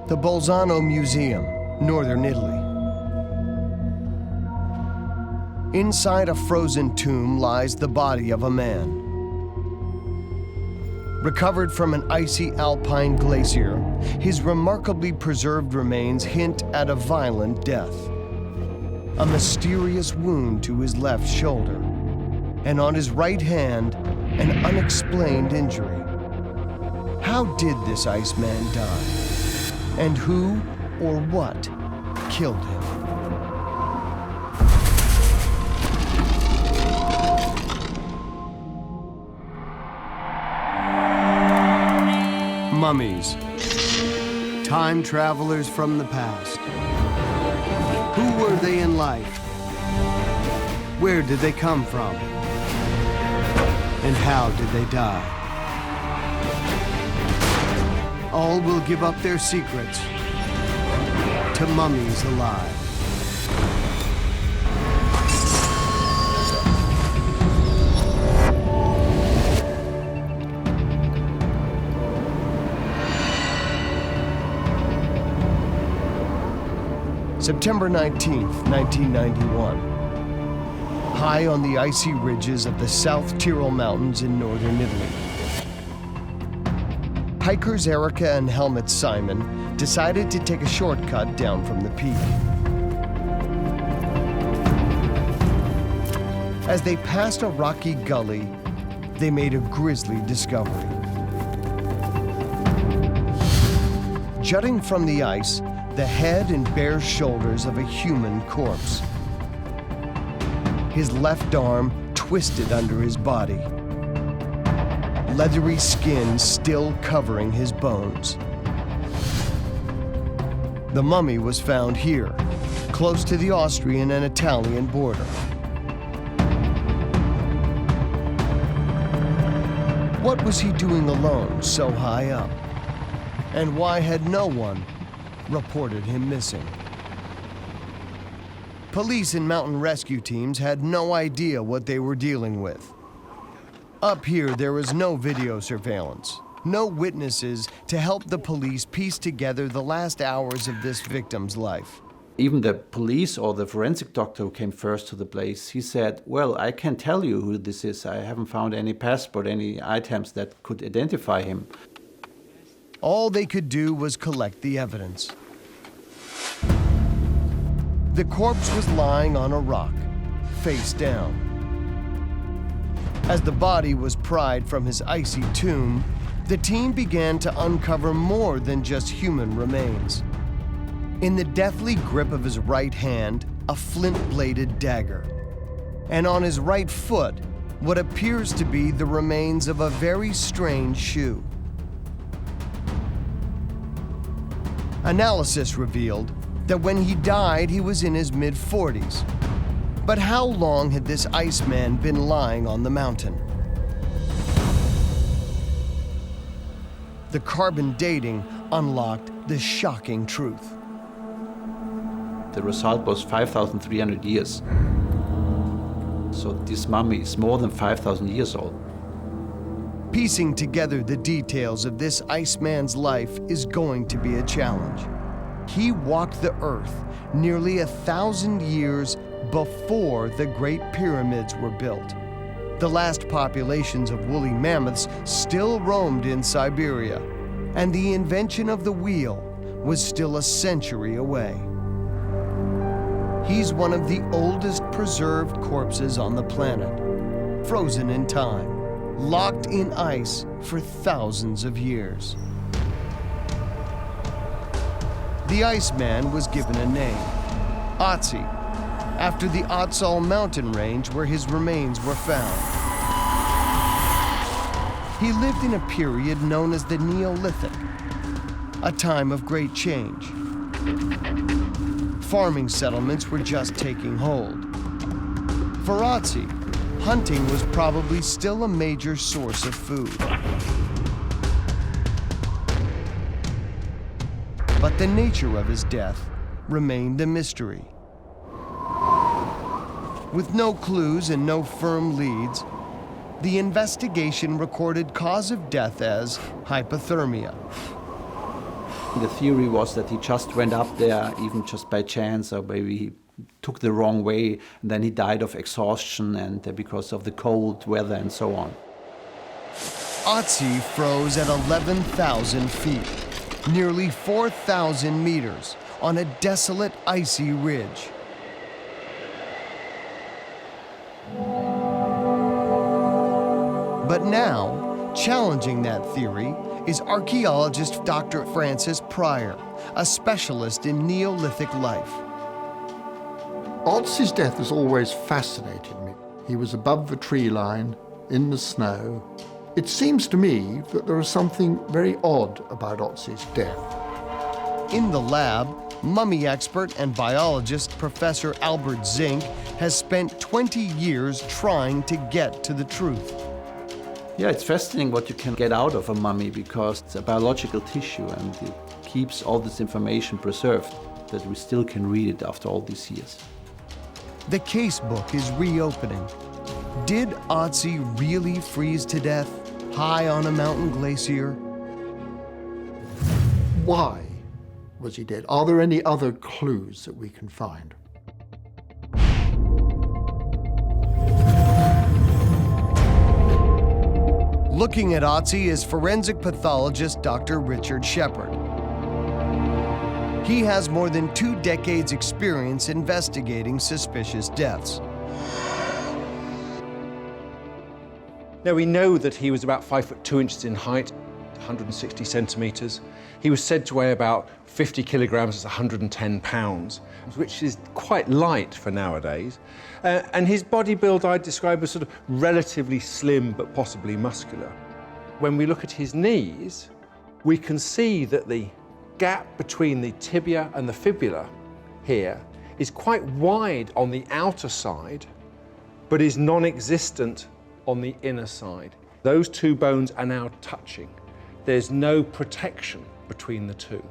The Bolzano Museum, northern Italy. Inside a frozen tomb lies the body of a man. Recovered from an icy alpine glacier, his remarkably preserved remains hint at a violent death. A mysterious wound to his left shoulder, and on his right hand, an unexplained injury. How did this Iceman die? And who or what killed him? Mummies. Time travelers from the past. Who were they in life? Where did they come from? And how did they die? All will give up their secrets to mummies alive. September 19th, 1991. High on the icy ridges of the South Tyrol Mountains in northern Italy. Hikers Erica and Helmut Simon decided to take a shortcut down from the peak. As they passed a rocky gully, they made a grisly discovery. Jutting from the ice, the head and bare shoulders of a human corpse. His left arm twisted under his body. Leathery skin still covering his bones. The mummy was found here, close to the Austrian and Italian border. What was he doing alone so high up? And why had no one reported him missing? Police and mountain rescue teams had no idea what they were dealing with. Up here, there was no video surveillance, no witnesses to help the police piece together the last hours of this victim's life. Even the police or the forensic doctor who came first to the place, he said, well, I can't tell you who this is. I haven't found any passport, any items that could identify him. All they could do was collect the evidence. The corpse was lying on a rock, face down. As the body was pried from his icy tomb, the team began to uncover more than just human remains. In the deathly grip of his right hand, a flint-bladed dagger. And on his right foot, what appears to be the remains of a very strange shoe. Analysis revealed that when he died, he was in his mid-40s. But how long had this Iceman been lying on the mountain? The carbon dating unlocked the shocking truth. The result was 5,300 years. So this mummy is more than 5,000 years old. Piecing together the details of this Iceman's life is going to be a challenge. He walked the earth nearly 1,000 years before the Great Pyramids were built. The last populations of woolly mammoths still roamed in Siberia, and the invention of the wheel was still a century away. He's one of the oldest preserved corpses on the planet, frozen in time, locked in ice for thousands of years. The Iceman was given a name, Ötzi, after the Ötztal mountain range where his remains were found. He lived in a period known as the Neolithic, a time of great change. Farming settlements were just taking hold. For Ötzi, hunting was probably still a major source of food. But the nature of his death remained a mystery. With no clues and no firm leads, the investigation recorded cause of death as hypothermia. The theory was that he just went up there, even just by chance, or maybe he took the wrong way, and then he died of exhaustion and because of the cold weather and so on. Ötzi froze at 11,000 feet, nearly 4,000 meters, on a desolate icy ridge. But now, challenging that theory is archaeologist Dr. Francis Pryor, a specialist in Neolithic life. Ötzi's death has always fascinated me. He was above the tree line, in the snow. It seems to me that there is something very odd about Ötzi's death. In the lab, mummy expert and biologist Professor Albert Zink has spent 20 years trying to get to the truth. Yeah, it's fascinating what you can get out of a mummy because it's a biological tissue and it keeps all this information preserved, that we still can read it after all these years. The casebook is reopening. Did Ötzi really freeze to death high on a mountain glacier? Why was he dead? Are there any other clues that we can find? Looking at Ötzi is forensic pathologist Dr. Richard Shepard. He has more than 2 decades' experience investigating suspicious deaths. Now, we know that he was about 5 foot 2 inches in height, 160 centimeters. He was said to weigh about 50 kilograms, that's 110 pounds, which is quite light for nowadays. And his body build I'd describe as sort of relatively slim but possibly muscular. When we look at his knees, we can see that the gap between the tibia and the fibula here is quite wide on the outer side, but is non-existent on the inner side. Those two bones are now touching. There's no protection between the two.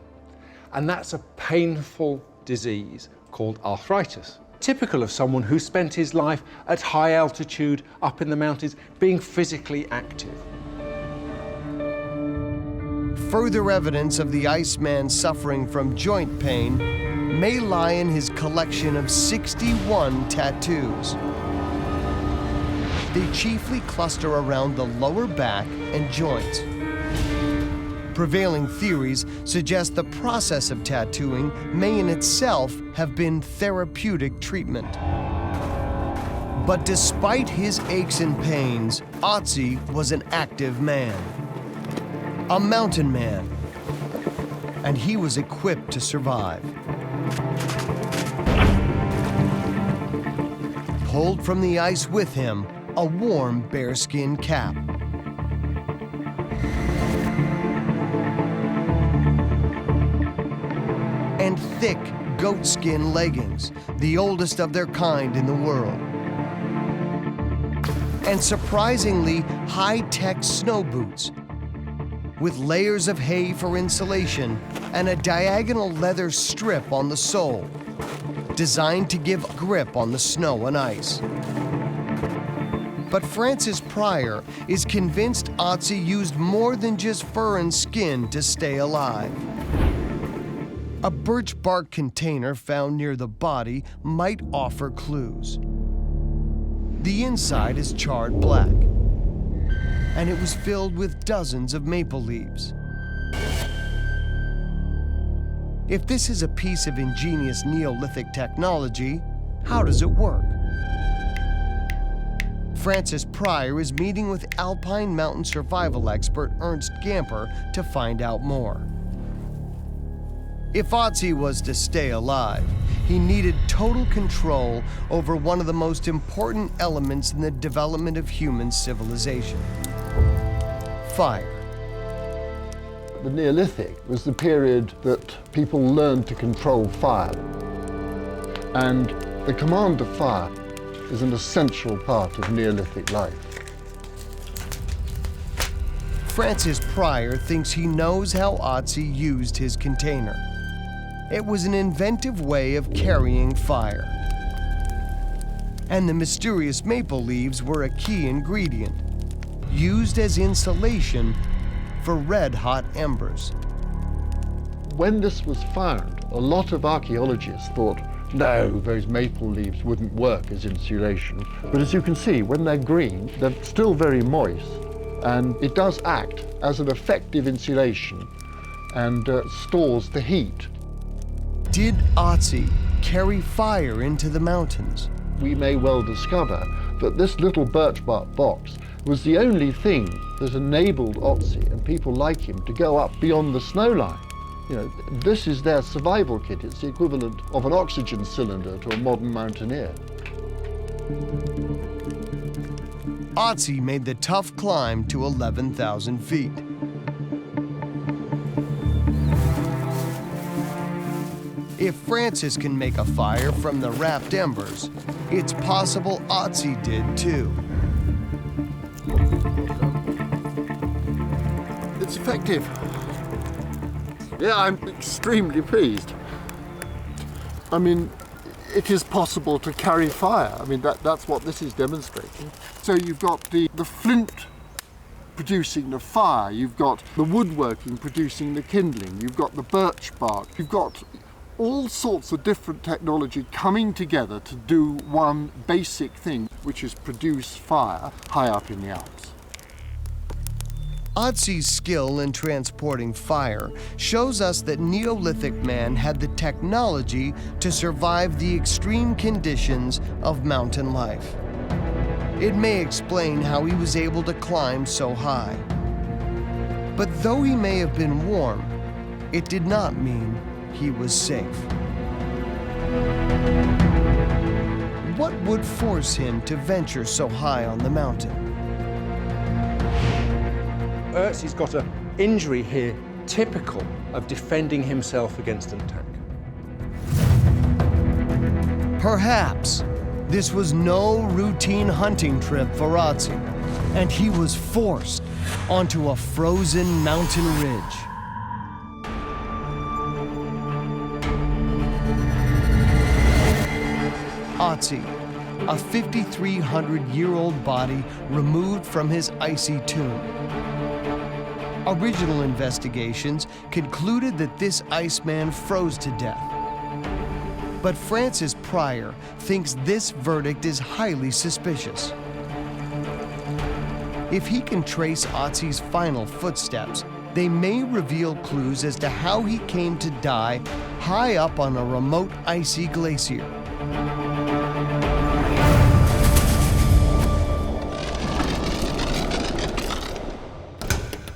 And that's a painful disease called arthritis, typical of someone who spent his life at high altitude, up in the mountains, being physically active. Further evidence of the Iceman suffering from joint pain may lie in his collection of 61 tattoos. They chiefly cluster around the lower back and joints. Prevailing theories suggest the process of tattooing may in itself have been therapeutic treatment. But despite his aches and pains, Ötzi was an active man, a mountain man, and he was equipped to survive. Pulled from the ice with him, a warm bearskin cap. And thick goatskin leggings, the oldest of their kind in the world. And surprisingly high-tech snow boots, with layers of hay for insulation and a diagonal leather strip on the sole, designed to give grip on the snow and ice. But Francis Pryor is convinced Ötzi used more than just fur and skin to stay alive. A birch bark container found near the body might offer clues. The inside is charred black, and it was filled with dozens of maple leaves. If this is a piece of ingenious Neolithic technology, how does it work? Francis Pryor is meeting with alpine mountain survival expert Ernst Gamper to find out more. If Ötzi was to stay alive, he needed total control over one of the most important elements in the development of human civilization: fire. The Neolithic was the period that people learned to control fire. And the command of fire is an essential part of Neolithic life. Francis Pryor thinks he knows how Ötzi used his container. It was an inventive way of carrying fire. And the mysterious maple leaves were a key ingredient, used as insulation for red-hot embers. When this was found, a lot of archaeologists thought, no, those maple leaves wouldn't work as insulation. But as you can see, when they're green, they're still very moist, and it does act as an effective insulation and stores the heat. Did Ötzi carry fire into the mountains? We may well discover that this little birch bark box was the only thing that enabled Ötzi and people like him to go up beyond the snow line. You know, this is their survival kit. It's the equivalent of an oxygen cylinder to a modern mountaineer. Ötzi made the tough climb to 11,000 feet. If Francis can make a fire from the wrapped embers, it's possible Ötzi did too. It's effective. Yeah, I'm extremely pleased. I mean, it is possible to carry fire. I mean, that's what this is demonstrating. So you've got the flint producing the fire, you've got the woodworking producing the kindling, you've got the birch bark, you've got all sorts of different technology coming together to do one basic thing, which is produce fire high up in the Alps. Ötzi's skill in transporting fire shows us that Neolithic man had the technology to survive the extreme conditions of mountain life. It may explain how he was able to climb so high. But though he may have been warm, it did not mean he was safe. What would force him to venture so high on the mountain? Ötzi's got an injury here typical of defending himself against an attack. Perhaps this was no routine hunting trip for Ötzi, and he was forced onto a frozen mountain ridge. Ötzi, a 5,300-year-old body removed from his icy tomb. Original investigations concluded that this Iceman froze to death. But Francis Pryor thinks this verdict is highly suspicious. If he can trace Ötzi's final footsteps, they may reveal clues as to how he came to die high up on a remote icy glacier.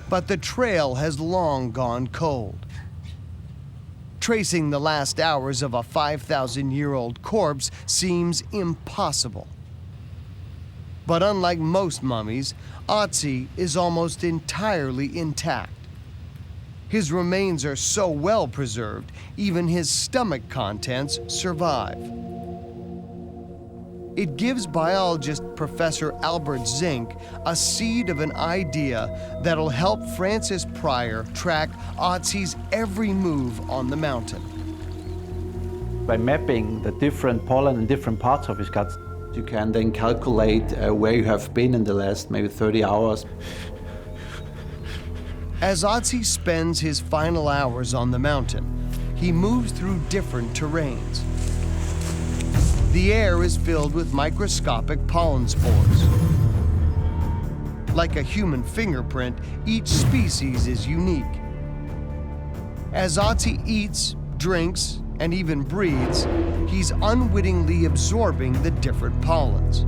But the trail has long gone cold. Tracing the last hours of a 5,000-year-old corpse seems impossible. But unlike most mummies, Ötzi is almost entirely intact. His remains are so well preserved, even his stomach contents survive. It gives biologist Professor Albert Zink a seed of an idea that'll help Francis Pryor track Ötzi's every move on the mountain. By mapping the different pollen in different parts of his gut, you can then calculate where you have been in the last maybe 30 hours. As Ötzi spends his final hours on the mountain, he moves through different terrains. The air is filled with microscopic pollen spores. Like a human fingerprint, each species is unique. As Ötzi eats, drinks, and even breathes, he's unwittingly absorbing the different pollens.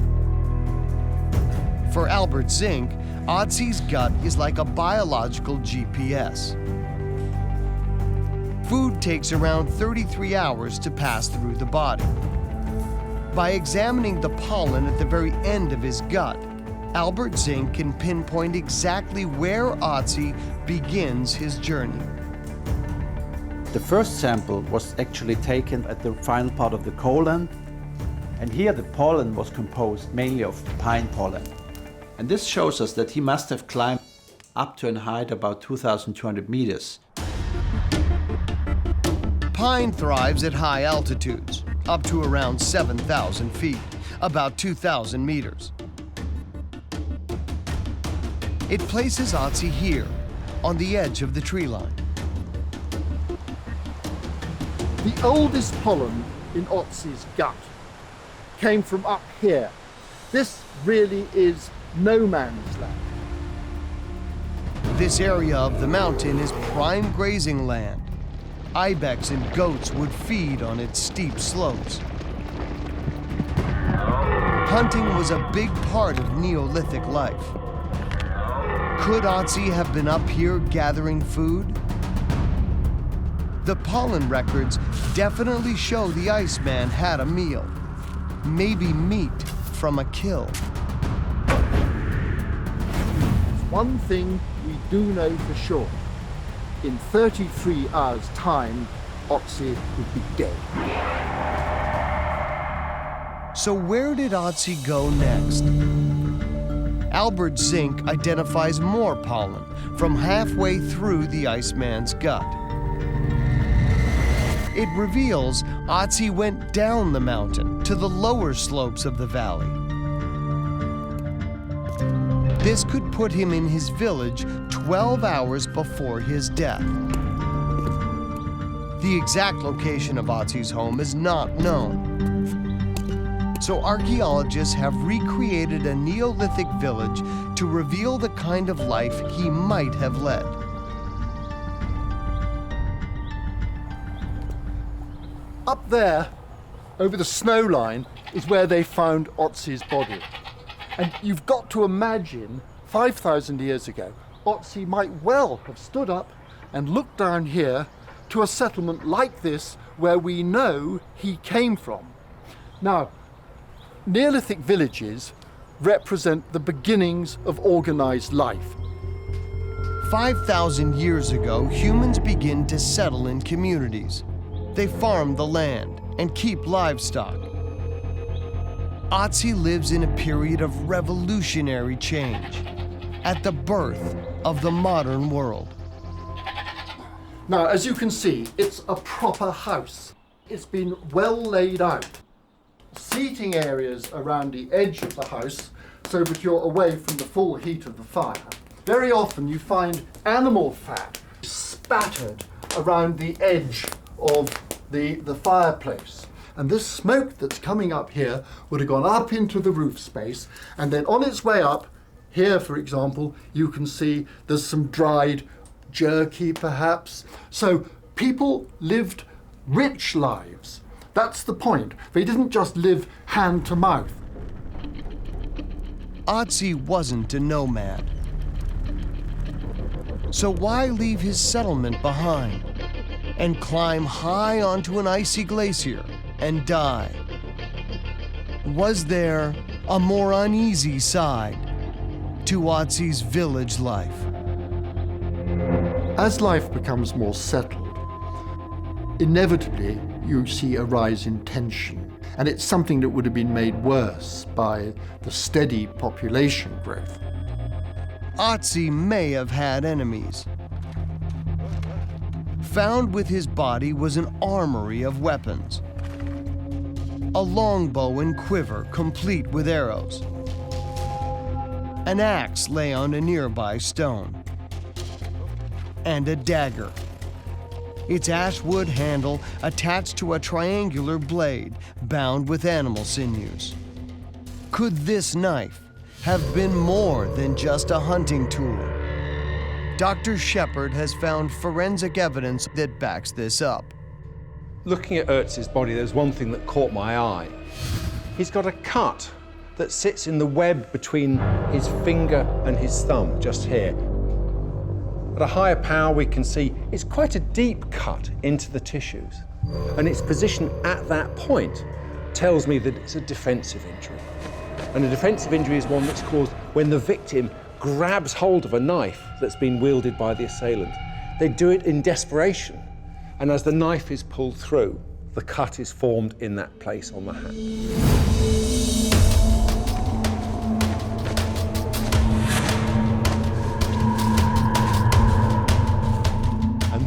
For Albert Zink, Ötzi's gut is like a biological GPS. Food takes around 33 hours to pass through the body. By examining the pollen at the very end of his gut, Albert Zink can pinpoint exactly where Ötzi begins his journey. The first sample was actually taken at the final part of the colon, and here the pollen was composed mainly of pine pollen. And this shows us that he must have climbed up to a height about 2,200 meters. Pine thrives at high altitudes, up to around 7,000 feet, about 2,000 meters. It places Ötzi here, on the edge of the tree line. The oldest pollen in Ötzi's gut came from up here. This really is no man's land. This area of the mountain is prime grazing land. Ibex and goats would feed on its steep slopes. Hunting was a big part of Neolithic life. Could Ötzi have been up here gathering food? The pollen records definitely show the Iceman had a meal, maybe meat from a kill. One thing we do know for sure. In 33 hours' time, Ötzi would be dead. So where did Ötzi go next? Albert Zink identifies more pollen from halfway through the Iceman's gut. It reveals Ötzi went down the mountain to the lower slopes of the valley. This could put him in his village 12 hours before his death. The exact location of Ötzi's home is not known. So archaeologists have recreated a Neolithic village to reveal the kind of life he might have led. Up there, over the snow line, is where they found Ötzi's body. And you've got to imagine, 5,000 years ago, Ötzi might well have stood up and looked down here to a settlement like this where we know he came from. Now, Neolithic villages represent the beginnings of organized life. 5,000 years ago, humans begin to settle in communities. They farm the land and keep livestock. Ötzi lives in a period of revolutionary change, at the birth of the modern world. Now, as you can see, it's a proper house. It's been well laid out. Seating areas around the edge of the house so that you're away from the full heat of the fire. Very often you find animal fat spattered around the edge of the fireplace. And this smoke that's coming up here would have gone up into the roof space, and then on its way up, here for example, you can see there's some dried jerky perhaps. So people lived rich lives. That's the point. They didn't just live hand to mouth. Ötzi wasn't a nomad. So why leave his settlement behind and climb high onto an icy glacier and die? Was there a more uneasy side to Ötzi's village life? As life becomes more settled, inevitably you see a rise in tension, and it's something that would have been made worse by the steady population growth. Ötzi may have had enemies. Found with his body was an armory of weapons. A longbow and quiver complete with arrows. An axe lay on a nearby stone. And a dagger. Its ashwood handle attached to a triangular blade bound with animal sinews. Could this knife have been more than just a hunting tool? Dr. Shepard has found forensic evidence that backs this up. Looking at Ötzi's body, there's one thing that caught my eye. He's got a cut that sits in the web between his finger and his thumb, just here. At a higher power, we can see it's quite a deep cut into the tissues. And its position at that point tells me that it's a defensive injury. And a defensive injury is one that's caused when the victim grabs hold of a knife that's been wielded by the assailant. They do it in desperation. And as the knife is pulled through, the cut is formed in that place on the hand.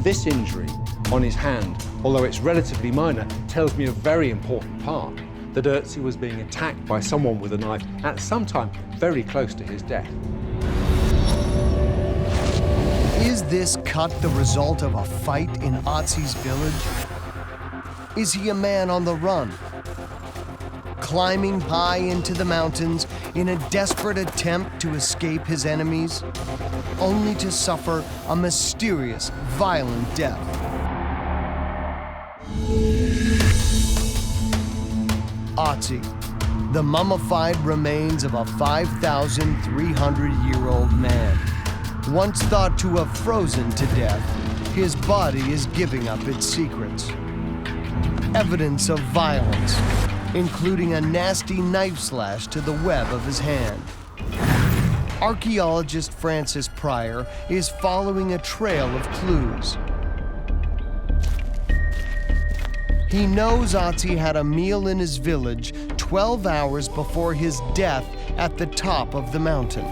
This injury on his hand, although it's relatively minor, tells me a very important part, that Ötzi was being attacked by someone with a knife at some time very close to his death. Is this cut the result of a fight in Ötzi's village? Is he a man on the run? Climbing high into the mountains in a desperate attempt to escape his enemies, only to suffer a mysterious, violent death. Ötzi, the mummified remains of a 5,300-year-old man. Once thought to have frozen to death, his body is giving up its secrets. Evidence of violence, including a nasty knife slash to the web of his hand. Archaeologist Francis Pryor is following a trail of clues. He knows Ötzi had a meal in his village 12 hours before his death at the top of the mountain.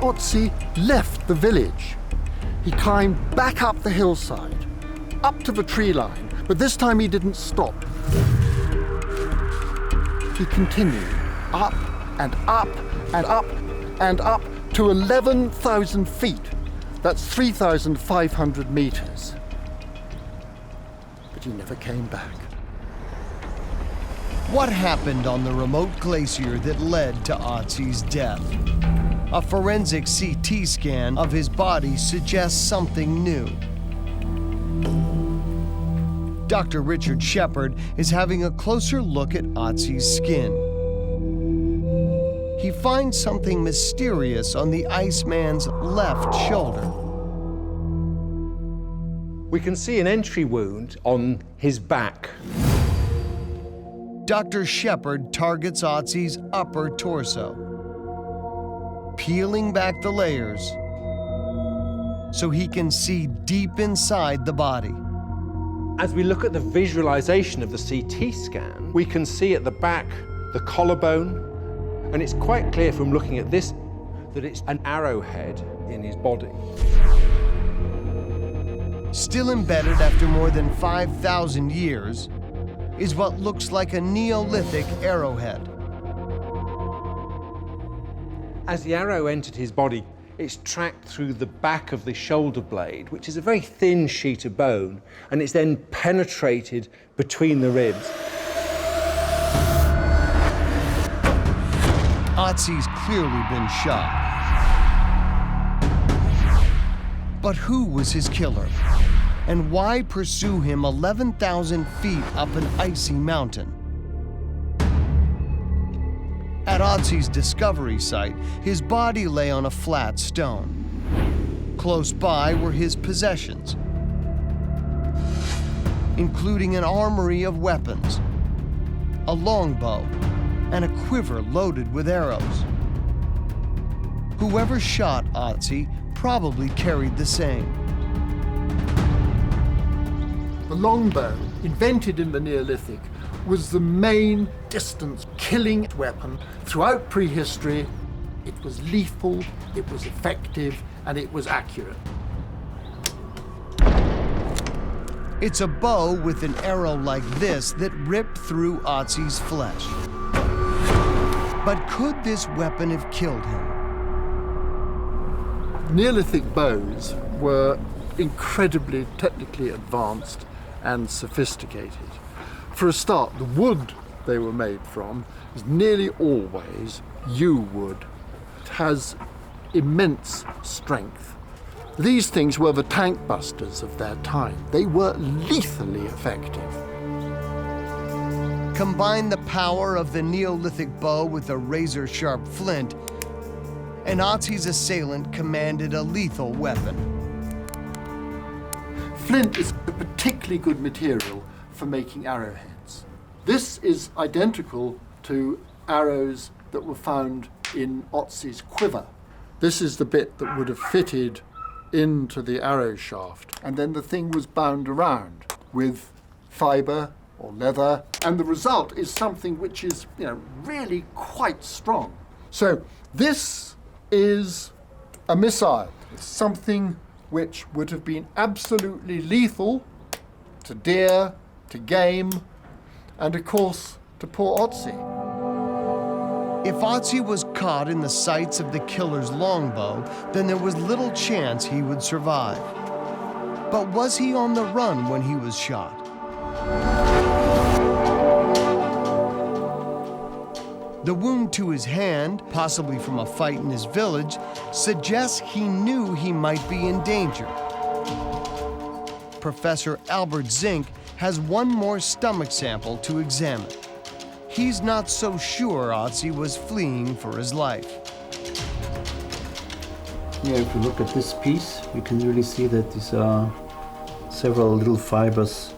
Ötzi left the village. He climbed back up the hillside, up to the tree line, but this time he didn't stop. He continued up and up and up and up to 11,000 feet. That's 3,500 meters. But he never came back. What happened on the remote glacier that led to Ötzi's death? A forensic CT scan of his body suggests something new. Dr. Richard Shepard is having a closer look at Ötzi's skin. He finds something mysterious on the Iceman's left shoulder. We can see an entry wound on his back. Dr. Shepard targets Ötzi's upper torso, peeling back the layers so he can see deep inside the body. As we look at the visualization of the CT scan, we can see at the back the collarbone, and it's quite clear from looking at this that it's an arrowhead in his body. Still embedded after more than 5,000 years is what looks like a Neolithic arrowhead. As the arrow entered his body, it's tracked through the back of the shoulder blade, which is a very thin sheet of bone, and it's then penetrated between the ribs. Ötzi's clearly been shot. But who was his killer? And why pursue him 11,000 feet up an icy mountain? At Ötzi's discovery site, his body lay on a flat stone. Close by were his possessions, including an armory of weapons, a longbow, and a quiver loaded with arrows. Whoever shot Ötzi probably carried the same. The longbow, invented in the Neolithic, was the main distance killing weapon throughout prehistory. It was lethal, it was effective, and it was accurate. It's a bow with an arrow like this that ripped through Ötzi's flesh. But could this weapon have killed him? Neolithic bows were incredibly technically advanced and sophisticated. For a start, the wood they were made from is nearly always yew wood. It has immense strength. These things were the tank busters of their time. They were lethally effective. Combine the power of the Neolithic bow with a razor-sharp flint, and Ötzi's assailant commanded a lethal weapon. Flint is a particularly good material for making arrowheads. This is identical to arrows that were found in Ötzi's quiver. This is the bit that would have fitted into the arrow shaft, and then the thing was bound around with fiber or leather, and the result is something which is, really quite strong. So this is a missile. It's something which would have been absolutely lethal to deer, to game, and of course to poor Ötzi. If Ötzi was caught in the sights of the killer's longbow, then there was little chance he would survive. But was he on the run when he was shot? The wound to his hand, possibly from a fight in his village, suggests he knew he might be in danger. Professor Albert Zink has one more stomach sample to examine. He's not so sure Ötzi was fleeing for his life. Here, if you look at this piece, you can really see that these are several little fibers.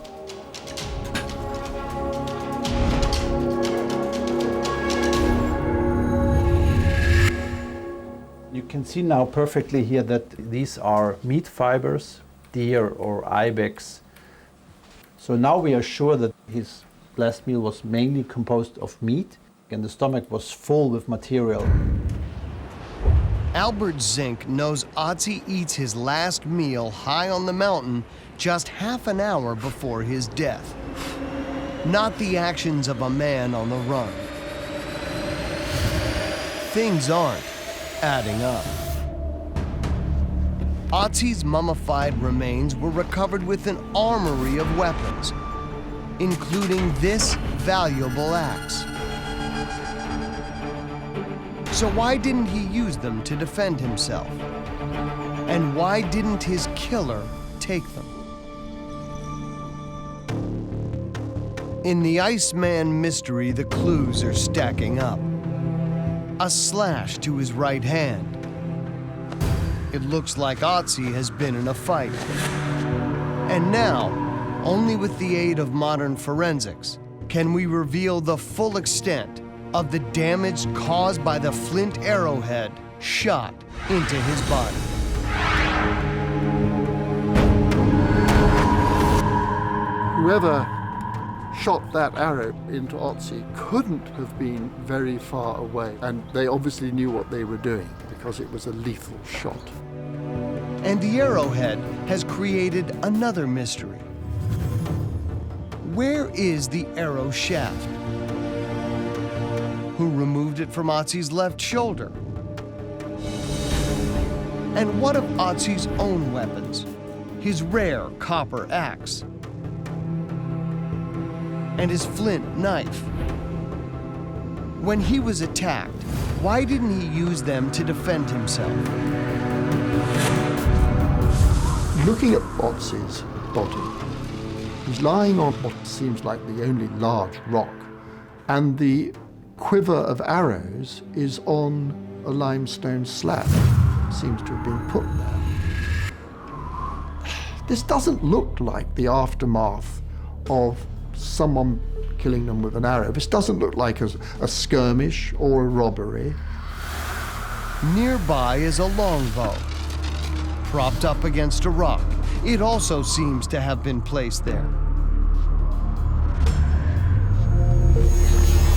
You can see now perfectly here that these are meat fibers, deer or ibex. So now we are sure that his last meal was mainly composed of meat and the stomach was full with material. Albert Zink knows Ötzi eats his last meal high on the mountain just half an hour before his death. Not the actions of a man on the run. Things aren't adding up. Ötzi's mummified remains were recovered with an armory of weapons, including this valuable axe. So why didn't he use them to defend himself? And why didn't his killer take them? In the Iceman mystery, the clues are stacking up. A slash to his right hand. It looks like Ötzi has been in a fight. And now, only with the aid of modern forensics, can we reveal the full extent of the damage caused by the flint arrowhead shot into his body. Whoever shot that arrow into Ötzi couldn't have been very far away, and they obviously knew what they were doing because it was a lethal shot. And the arrowhead has created another mystery. Where is the arrow shaft? Who removed it from Ötzi's left shoulder? And what of Ötzi's own weapons? His rare copper axe? And his flint knife? When he was attacked, why didn't he use them to defend himself? Looking at Ötzi's body, he's lying on what seems like the only large rock, and the quiver of arrows is on a limestone slab. Seems to have been put there. This doesn't look like the aftermath of someone killing them with an arrow. This doesn't look like a skirmish or a robbery. Nearby is a longbow, propped up against a rock. It also seems to have been placed there.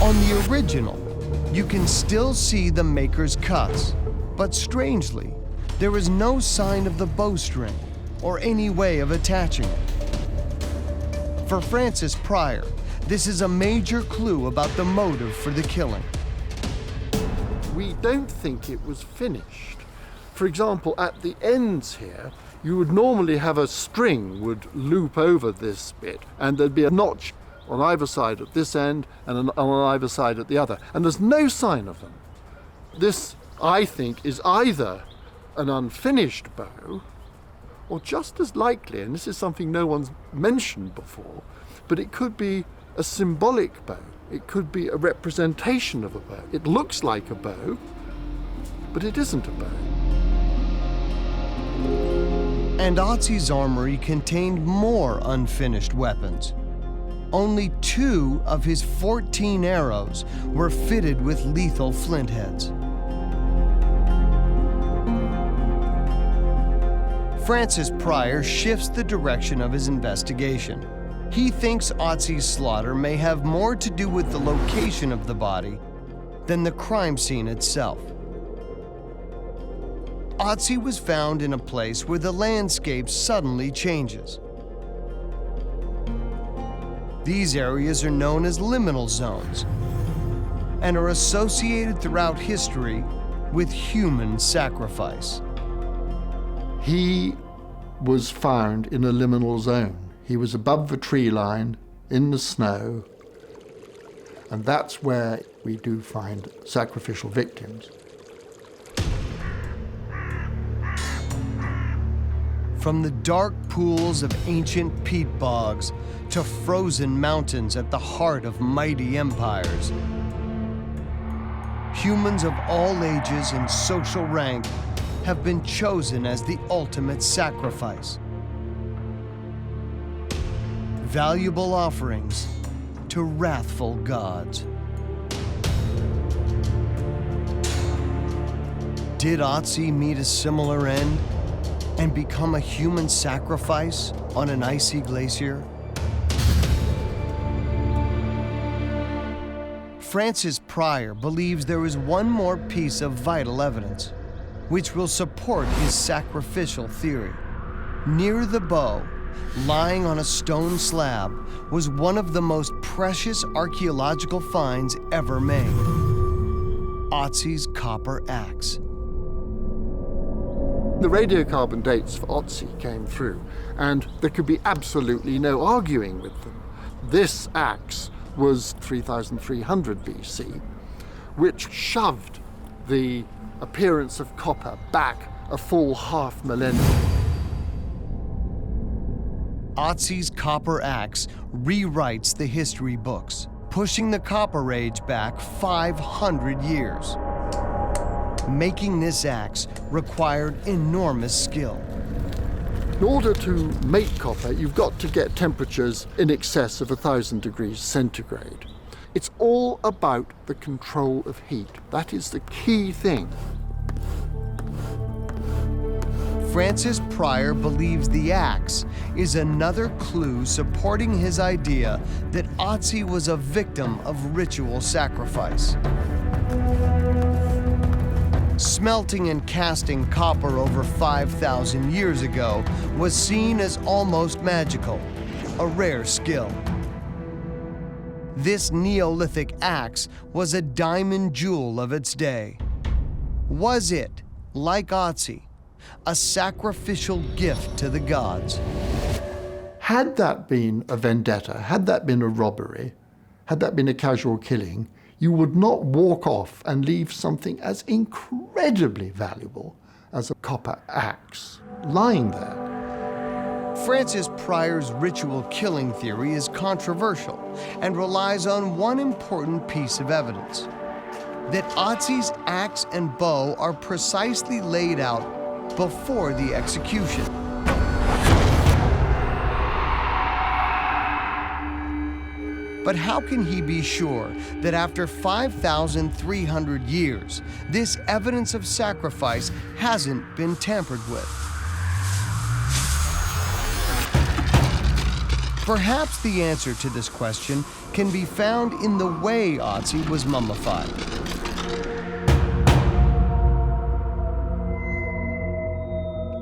On the original, you can still see the maker's cuts, but strangely, there is no sign of the bowstring or any way of attaching it. For Francis Pryor, this is a major clue about the motive for the killing. We don't think it was finished. For example, at the ends here, you would normally have a string would loop over this bit, and there'd be a notch on either side at this end and on either side at the other. And there's no sign of them. This, I think, is either an unfinished bow, or just as likely, and this is something no one's mentioned before, but it could be a symbolic bow. It could be a representation of a bow. It looks like a bow, but it isn't a bow. And Ötzi's armory contained more unfinished weapons. Only 2 of his 14 arrows were fitted with lethal flint heads. Francis Pryor shifts the direction of his investigation. He thinks Ötzi's slaughter may have more to do with the location of the body than the crime scene itself. Ötzi was found in a place where the landscape suddenly changes. These areas are known as liminal zones and are associated throughout history with human sacrifice. He was found in a liminal zone. He was above the tree line, in the snow, and that's where we do find sacrificial victims. From the dark pools of ancient peat bogs to frozen mountains at the heart of mighty empires, humans of all ages and social rank have been chosen as the ultimate sacrifice. Valuable offerings to wrathful gods. Did Ötzi meet a similar end and become a human sacrifice on an icy glacier? Francis Pryor believes there is one more piece of vital evidence which will support his sacrificial theory. Near the bow, lying on a stone slab, was one of the most precious archaeological finds ever made: Ötzi's copper axe. The radiocarbon dates for Ötzi came through, and there could be absolutely no arguing with them. This axe was 3300 BC, which shoved the appearance of copper back a full half millennium. Ötzi's copper axe rewrites the history books, pushing the Copper Age back 500 years. Making this axe required enormous skill. In order to make copper, you've got to get temperatures in excess of 1,000 degrees centigrade. It's all about the control of heat. That is the key thing. Francis Pryor believes the axe is another clue supporting his idea that Ötzi was a victim of ritual sacrifice. Smelting and casting copper over 5,000 years ago was seen as almost magical, a rare skill. This Neolithic axe was a diamond jewel of its day. Was it, like Ötzi, a sacrificial gift to the gods? Had that been a vendetta, had that been a robbery, had that been a casual killing, you would not walk off and leave something as incredibly valuable as a copper axe lying there. Francis Pryor's ritual killing theory is controversial and relies on one important piece of evidence: that Ötzi's axe and bow are precisely laid out before the execution. But how can he be sure that after 5,300 years, this evidence of sacrifice hasn't been tampered with? Perhaps the answer to this question can be found in the way Ötzi was mummified.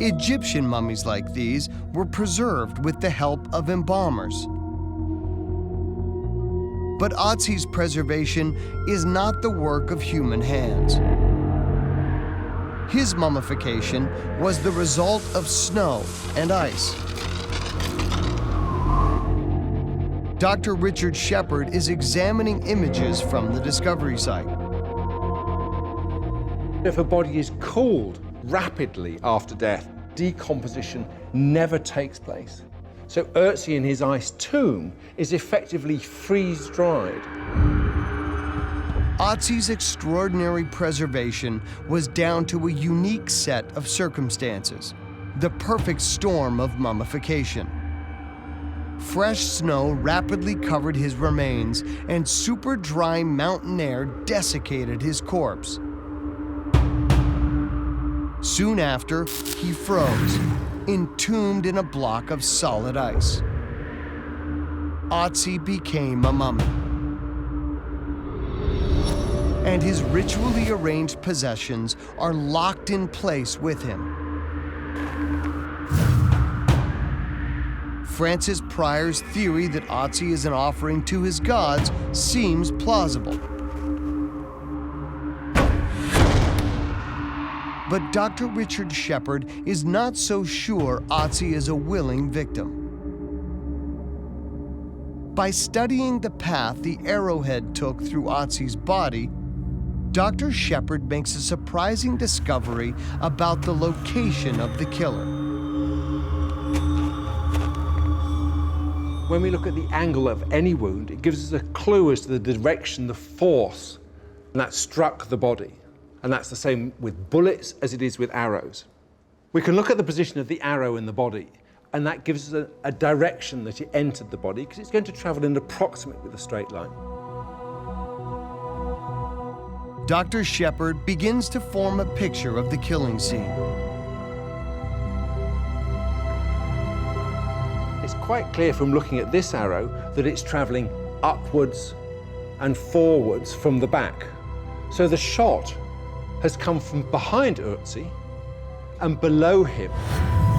Egyptian mummies like these were preserved with the help of embalmers. But Ötzi's preservation is not the work of human hands. His mummification was the result of snow and ice. Dr. Richard Shepard is examining images from the discovery site. If a body is cooled rapidly after death, decomposition never takes place. So Ötzi in his ice tomb is effectively freeze-dried. Ötzi's extraordinary preservation was down to a unique set of circumstances, the perfect storm of mummification. Fresh snow rapidly covered his remains, and super dry mountain air desiccated his corpse. Soon after, he froze, entombed in a block of solid ice. Ötzi became a mummy, and his ritually arranged possessions are locked in place with him. Francis Pryor's theory that Ötzi is an offering to his gods seems plausible. But Dr. Richard Shepard is not so sure Ötzi is a willing victim. By studying the path the arrowhead took through Ötzi's body, Dr. Shepard makes a surprising discovery about the location of the killer. When we look at the angle of any wound, it gives us a clue as to the direction, the force that struck the body. And that's the same with bullets as it is with arrows. We can look at the position of the arrow in the body, and that gives us a direction that it entered the body, because it's going to travel in approximately with a straight line. Dr. Shepard begins to form a picture of the killing scene. It's quite clear from looking at this arrow that it's traveling upwards and forwards from the back. So the shot has come from behind Ötzi and below him.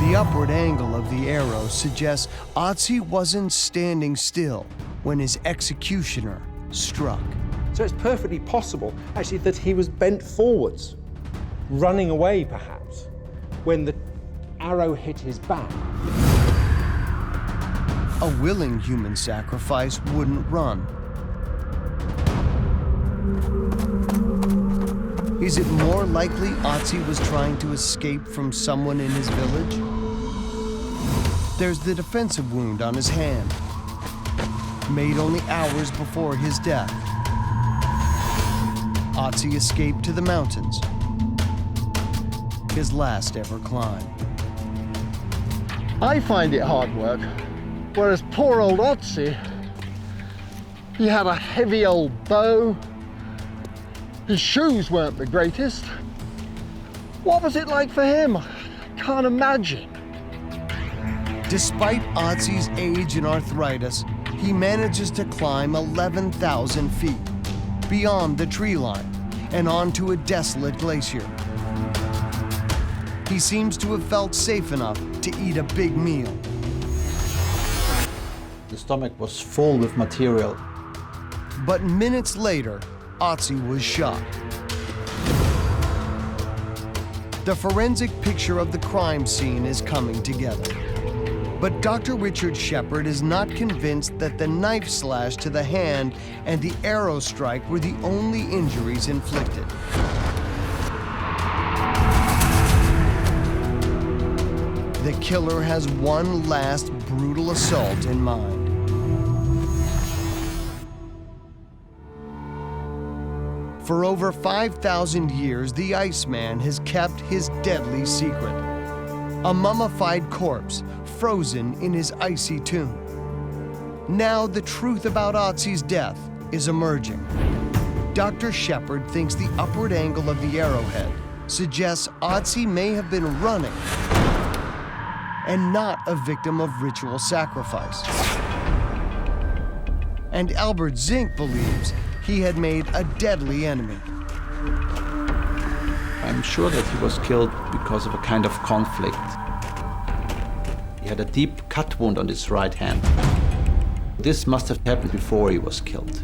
The upward angle of the arrow suggests Ötzi wasn't standing still when his executioner struck. So it's perfectly possible, actually, that he was bent forwards, running away perhaps, when the arrow hit his back. A willing human sacrifice wouldn't run. Is it more likely Ötzi was trying to escape from someone in his village? There's the defensive wound on his hand, made only hours before his death. Ötzi escaped to the mountains, his last ever climb. I find it hard work, whereas poor old Ötzi, he had a heavy old bow. His shoes weren't the greatest. What was it like for him? I can't imagine. Despite Ötzi's age and arthritis, he manages to climb 11,000 feet, beyond the tree line, and onto a desolate glacier. He seems to have felt safe enough to eat a big meal. The stomach was full with material. But minutes later, Ötzi was shot. The forensic picture of the crime scene is coming together. But Dr. Richard Shepard is not convinced that the knife slash to the hand and the arrow strike were the only injuries inflicted. The killer has one last brutal assault in mind. For over 5,000 years, the Iceman has kept his deadly secret. A mummified corpse frozen in his icy tomb. Now the truth about Ötzi's death is emerging. Dr. Shepard thinks the upward angle of the arrowhead suggests Ötzi may have been running and not a victim of ritual sacrifice. And Albert Zink believes he had made a deadly enemy. I'm sure that he was killed because of a kind of conflict. He had a deep cut wound on his right hand. This must have happened before he was killed.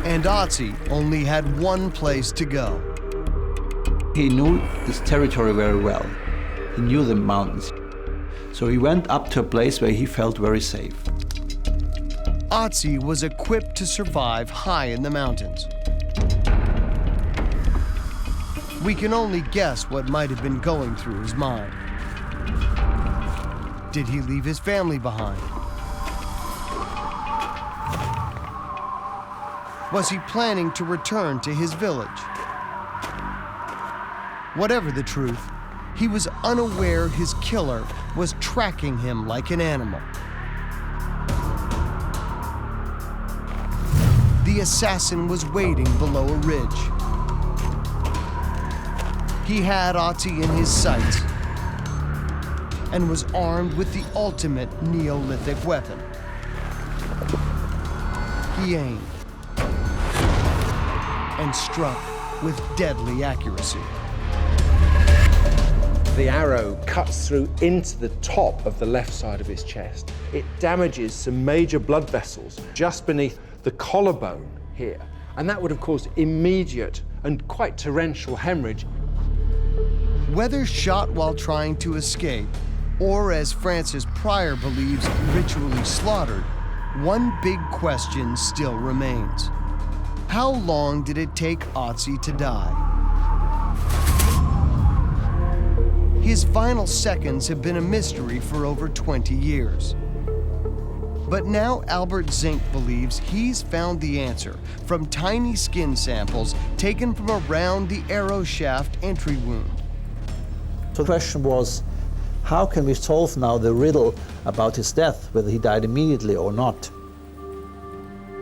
And Ötzi only had one place to go. He knew this territory very well. He knew the mountains. So he went up to a place where he felt very safe. Ötzi was equipped to survive high in the mountains. We can only guess what might have been going through his mind. Did he leave his family behind? Was he planning to return to his village? Whatever the truth, he was unaware his killer was tracking him like an animal. The assassin was waiting below a ridge. He had Ötzi in his sights and was armed with the ultimate Neolithic weapon. He aimed and struck with deadly accuracy. The arrow cuts through into the top of the left side of his chest. It damages some major blood vessels just beneath the collarbone here, and that would have caused immediate and quite torrential hemorrhage. Whether shot while trying to escape, or as Francis Pryor believes, ritually slaughtered, one big question still remains. How long did it take Ötzi to die? His final seconds have been a mystery for over 20 years. But now Albert Zink believes he's found the answer from tiny skin samples taken from around the arrow shaft entry wound. So the question was, how can we solve now the riddle about his death, whether he died immediately or not?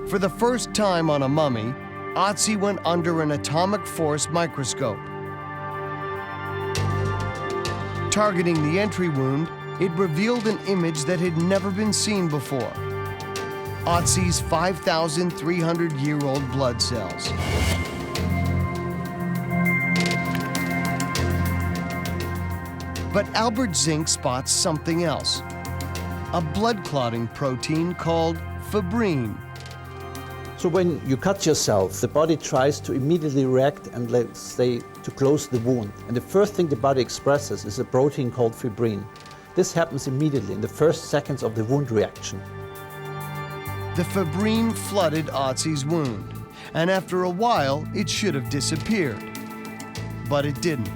For the first time on a mummy, Ötzi went under an atomic force microscope. Targeting the entry wound, it revealed an image that had never been seen before. Ötzi's 5,300-year-old blood cells. But Albert Zink spots something else, a blood clotting protein called fibrin. So when you cut yourself, the body tries to immediately react and, let's say, to close the wound. And the first thing the body expresses is a protein called fibrin. This happens immediately in the first seconds of the wound reaction. The fibrin flooded Ötzi's wound, and after a while, it should have disappeared. But it didn't.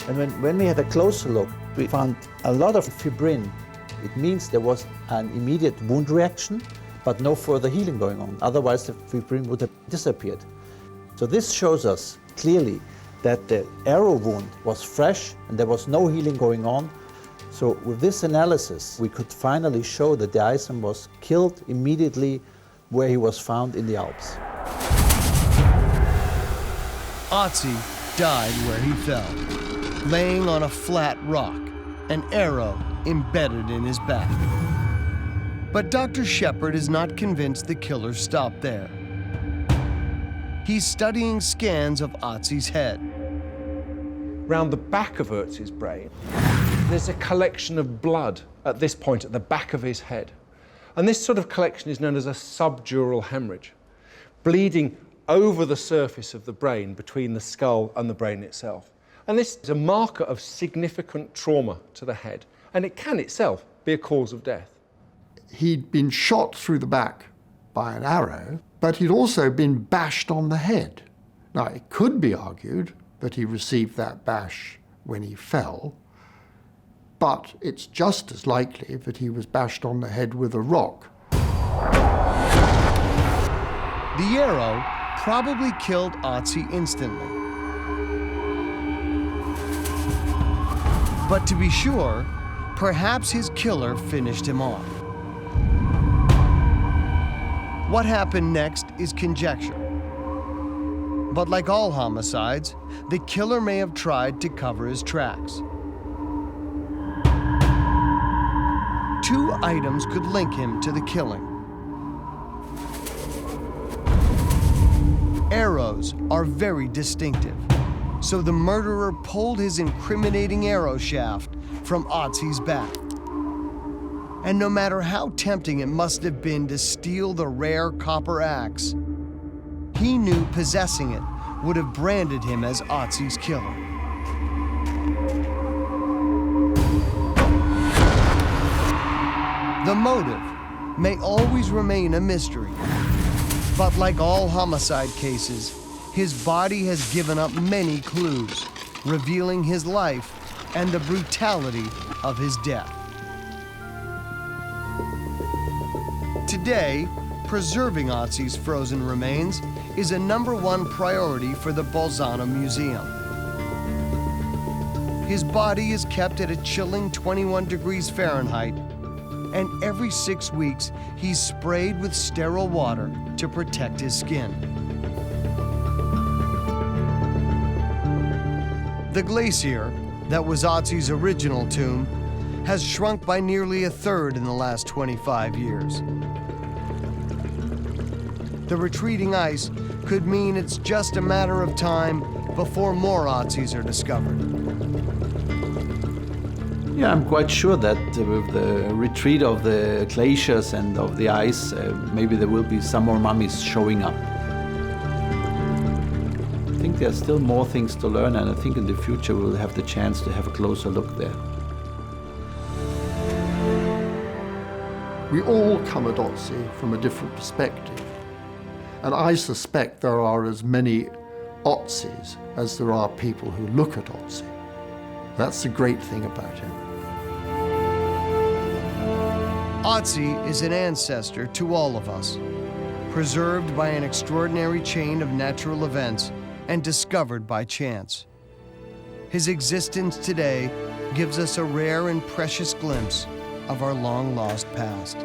And when we had a closer look, we found a lot of fibrin. It means there was an immediate wound reaction, but no further healing going on. Otherwise, the fibrin would have disappeared. So this shows us clearly that the arrow wound was fresh and there was no healing going on. So with this analysis, we could finally show that the Iceman was killed immediately where he was found in the Alps. Ötzi died where he fell, laying on a flat rock, an arrow embedded in his back. But Dr. Shepard is not convinced the killer stopped there. He's studying scans of Ötzi's head. Round the back of Ötzi's brain, there's a collection of blood at this point at the back of his head. And this sort of collection is known as a subdural hemorrhage, bleeding over the surface of the brain between the skull and the brain itself. And this is a marker of significant trauma to the head, and it can itself be a cause of death. He'd been shot through the back by an arrow, but he'd also been bashed on the head. Now, it could be argued that he received that bash when he fell, but it's just as likely that he was bashed on the head with a rock. The arrow probably killed Ötzi instantly. But to be sure, perhaps his killer finished him off. What happened next is conjecture. But like all homicides, the killer may have tried to cover his tracks. Two items could link him to the killing. Arrows are very distinctive, so the murderer pulled his incriminating arrow shaft from Ötzi's back. And no matter how tempting it must have been to steal the rare copper axe, he knew possessing it would have branded him as Ötzi's killer. The motive may always remain a mystery, but like all homicide cases, his body has given up many clues, revealing his life and the brutality of his death. Today, preserving Ötzi's frozen remains is a #1 priority for the Bolzano Museum. His body is kept at a chilling 21 degrees Fahrenheit, and every 6 weeks he's sprayed with sterile water to protect his skin. The glacier that was Ötzi's original tomb has shrunk by nearly 1/3 in the last 25 years. The retreating ice could mean it's just a matter of time before more Ötzis are discovered. Yeah, I'm quite sure that with the retreat of the glaciers and of the ice, maybe there will be some more mummies showing up. I think there's still more things to learn, and I think in the future we'll have the chance to have a closer look there. We all come at Ötzi from a different perspective. And I suspect there are as many Ötzis as there are people who look at Ötzi. That's the great thing about him. Ötzi is an ancestor to all of us, preserved by an extraordinary chain of natural events and discovered by chance. His existence today gives us a rare and precious glimpse of our long-lost past.